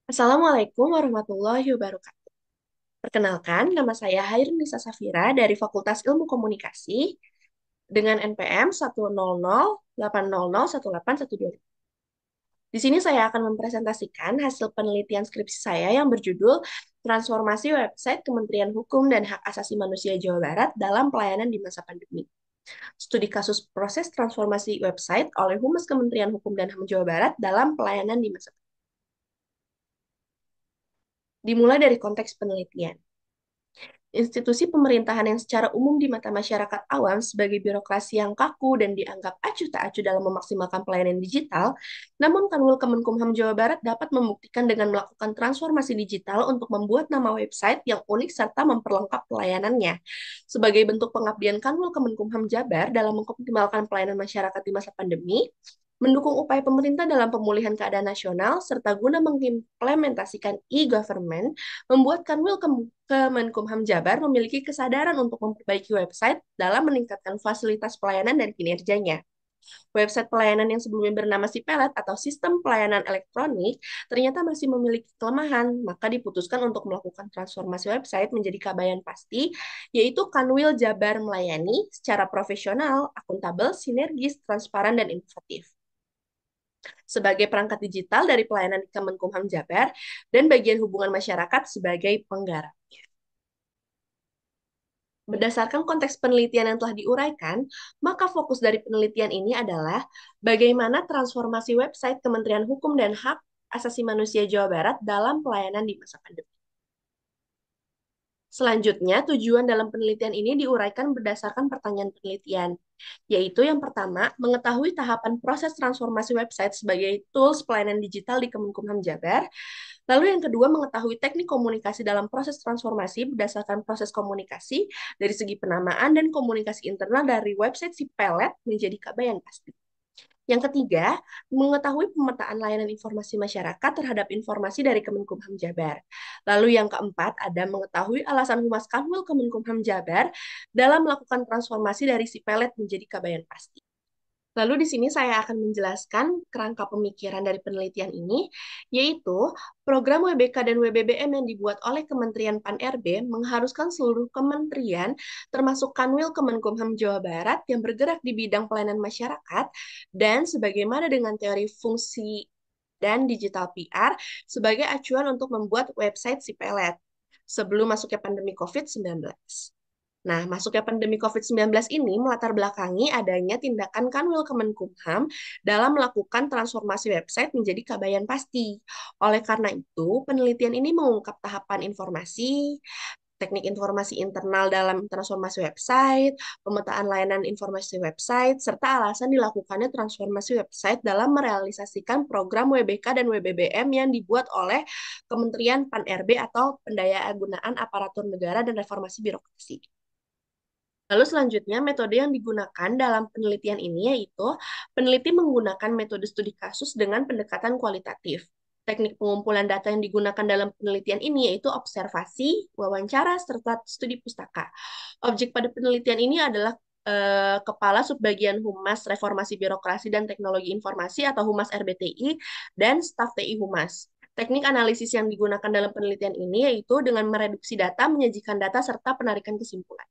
Assalamualaikum warahmatullahi wabarakatuh. Perkenalkan, nama saya Hairunisa Safira dari Fakultas Ilmu Komunikasi dengan NPM 10080018120. Di sini saya akan mempresentasikan hasil penelitian skripsi saya yang berjudul Transformasi Website Kementerian Hukum dan Hak Asasi Manusia Jawa Barat dalam Pelayanan di Masa Pandemi. Studi kasus proses transformasi website oleh Humas Kementerian Hukum dan HAM Jawa Barat dalam pelayanan di masa pandemi. Dimulai dari konteks penelitian. Institusi pemerintahan yang secara umum di mata masyarakat awam sebagai birokrasi yang kaku dan dianggap acuh tak acuh dalam memaksimalkan pelayanan digital, namun Kanwil Kemenkumham Jawa Barat dapat membuktikan dengan melakukan transformasi digital untuk membuat nama website yang unik serta memperlengkap pelayanannya. Sebagai bentuk pengabdian Kanwil Kemenkumham Jabar dalam mengoptimalkan pelayanan masyarakat di masa pandemi, mendukung upaya pemerintah dalam pemulihan keadaan nasional, serta guna mengimplementasikan e-government, membuat Kanwil Kemenkumham Jabar memiliki kesadaran untuk memperbaiki website dalam meningkatkan fasilitas pelayanan dan kinerjanya. Website pelayanan yang sebelumnya bernama Sipelet atau Sistem Pelayanan Elektronik ternyata masih memiliki kelemahan, maka diputuskan untuk melakukan transformasi website menjadi Kabayan Pasti, yaitu Kanwil Jabar melayani secara profesional, akuntabel, sinergis, transparan, dan inovatif sebagai perangkat digital dari pelayanan Kemenkumham Jabar dan bagian hubungan masyarakat sebagai penggarap. Berdasarkan konteks penelitian yang telah diuraikan, maka fokus dari penelitian ini adalah bagaimana transformasi website Kementerian Hukum dan Hak Asasi Manusia Jawa Barat dalam pelayanan di masa pandemi. Selanjutnya, tujuan dalam penelitian ini diuraikan berdasarkan pertanyaan penelitian, yaitu yang pertama, mengetahui tahapan proses transformasi website sebagai tools pelayanan digital di Kemenkumham Jabar. Lalu yang kedua, mengetahui teknik komunikasi dalam proses transformasi berdasarkan proses komunikasi dari segi penamaan dan komunikasi internal dari website si pelet menjadi Kabayan Pasti. Yang ketiga, mengetahui pemetaan layanan informasi masyarakat terhadap informasi dari Kemenkumham Jabar. Lalu yang keempat, ada mengetahui alasan Humas Kanwil Kemenkumham Jabar dalam melakukan transformasi dari si pelet menjadi Kabayan Pasti. Lalu di sini saya akan menjelaskan kerangka pemikiran dari penelitian ini, yaitu program WBK dan WBBM yang dibuat oleh Kementerian Pan-RB mengharuskan seluruh kementerian, termasuk Kanwil Kemenkumham Jawa Barat yang bergerak di bidang pelayanan masyarakat, dan sebagaimana dengan teori fungsi dan digital PR sebagai acuan untuk membuat website si pelet sebelum masuknya pandemi COVID-19. Nah, masuknya pandemi COVID-19 ini melatar belakangi adanya tindakan Kanwil Kemenkumham dalam melakukan transformasi website menjadi Kabayan Pasti. Oleh karena itu, penelitian ini mengungkap tahapan informasi, teknik informasi internal dalam transformasi website, pemetaan layanan informasi website, serta alasan dilakukannya transformasi website dalam merealisasikan program WBK dan WBBM yang dibuat oleh Kementerian Pan-RB atau Pendayaan Aparatur Negara dan Reformasi Birokrasi. Lalu selanjutnya, metode yang digunakan dalam penelitian ini yaitu peneliti menggunakan metode studi kasus dengan pendekatan kualitatif. Teknik pengumpulan data yang digunakan dalam penelitian ini yaitu observasi, wawancara, serta studi pustaka. Objek pada penelitian ini adalah Kepala Subbagian Humas Reformasi Birokrasi dan Teknologi Informasi atau Humas RBTI dan staf TI Humas. Teknik analisis yang digunakan dalam penelitian ini yaitu dengan mereduksi data, menyajikan data, serta penarikan kesimpulan.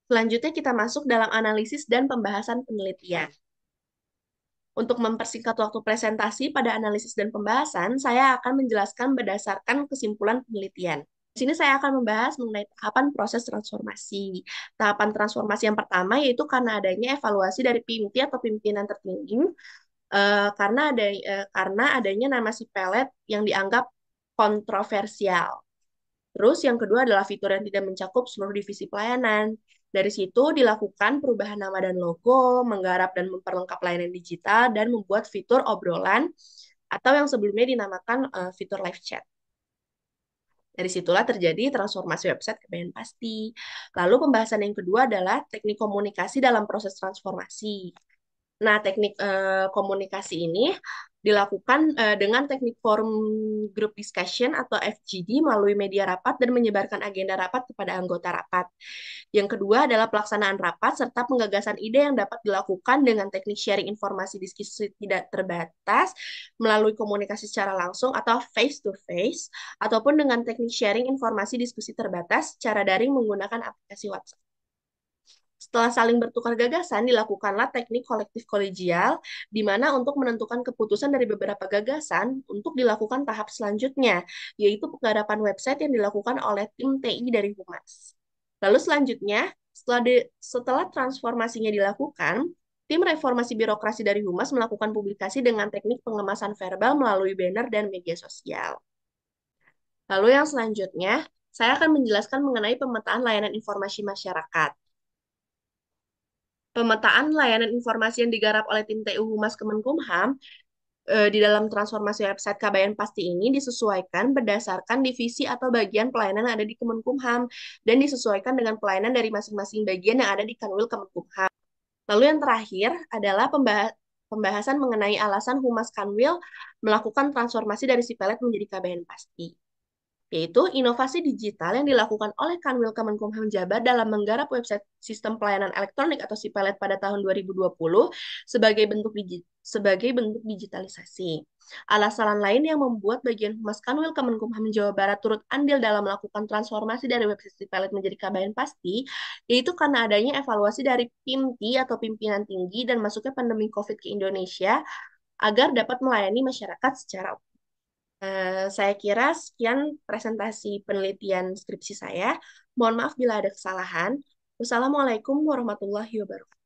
Selanjutnya kita masuk dalam analisis dan pembahasan penelitian. Untuk mempersingkat waktu presentasi pada analisis dan pembahasan, saya akan menjelaskan berdasarkan kesimpulan penelitian. Di sini saya akan membahas mengenai tahapan proses transformasi. Tahapan transformasi yang pertama yaitu karena adanya evaluasi dari PIMT atau pimpinan tertinggi karena adanya nama si pelet yang dianggap kontroversial. Terus yang kedua adalah fitur yang tidak mencakup seluruh divisi pelayanan. Dari situ dilakukan perubahan nama dan logo, menggarap dan memperlengkap layanan digital, dan membuat fitur obrolan atau yang sebelumnya dinamakan fitur live chat. Dari situlah terjadi transformasi website ke Kabayan Pasti. Lalu pembahasan yang kedua adalah teknik komunikasi dalam proses transformasi. Nah, teknik komunikasi ini dilakukan dengan teknik forum group discussion atau FGD melalui media rapat dan menyebarkan agenda rapat kepada anggota rapat. Yang kedua adalah pelaksanaan rapat serta penggagasan ide yang dapat dilakukan dengan teknik sharing informasi diskusi tidak terbatas melalui komunikasi secara langsung atau face to face ataupun dengan teknik sharing informasi diskusi terbatas secara daring menggunakan aplikasi WhatsApp. Setelah saling bertukar gagasan, dilakukanlah teknik kolektif kolegial, di mana untuk menentukan keputusan dari beberapa gagasan untuk dilakukan tahap selanjutnya, yaitu penggarapan website yang dilakukan oleh tim TI dari Humas. Lalu selanjutnya, setelah transformasinya dilakukan, tim reformasi birokrasi dari Humas melakukan publikasi dengan teknik pengemasan verbal melalui banner dan media sosial. Lalu yang selanjutnya, saya akan menjelaskan mengenai pemetaan layanan informasi masyarakat. Pemetaan layanan informasi yang digarap oleh tim TU Humas Kemenkumham di dalam transformasi website KBN Pasti ini disesuaikan berdasarkan divisi atau bagian pelayanan yang ada di Kemenkumham dan disesuaikan dengan pelayanan dari masing-masing bagian yang ada di Kanwil Kemenkumham. Lalu yang terakhir adalah pembahasan mengenai alasan Humas Kanwil melakukan transformasi dari Sipelet menjadi KBN Pasti, yaitu inovasi digital yang dilakukan oleh Kanwil Kemenkumham Jabar dalam menggarap website sistem pelayanan elektronik atau SIPELET pada tahun 2020 sebagai bentuk digitalisasi. Alasan lain yang membuat bagian Humas Kanwil Kemenkumham Jawa Barat turut andil dalam melakukan transformasi dari website SIPELET menjadi KBN Pasti, yaitu karena adanya evaluasi dari PIMTI atau Pimpinan Tinggi dan masuknya pandemi COVID ke Indonesia agar dapat melayani masyarakat secara saya kira sekian presentasi penelitian skripsi saya. Mohon maaf bila ada kesalahan. Wassalamualaikum warahmatullahi wabarakatuh.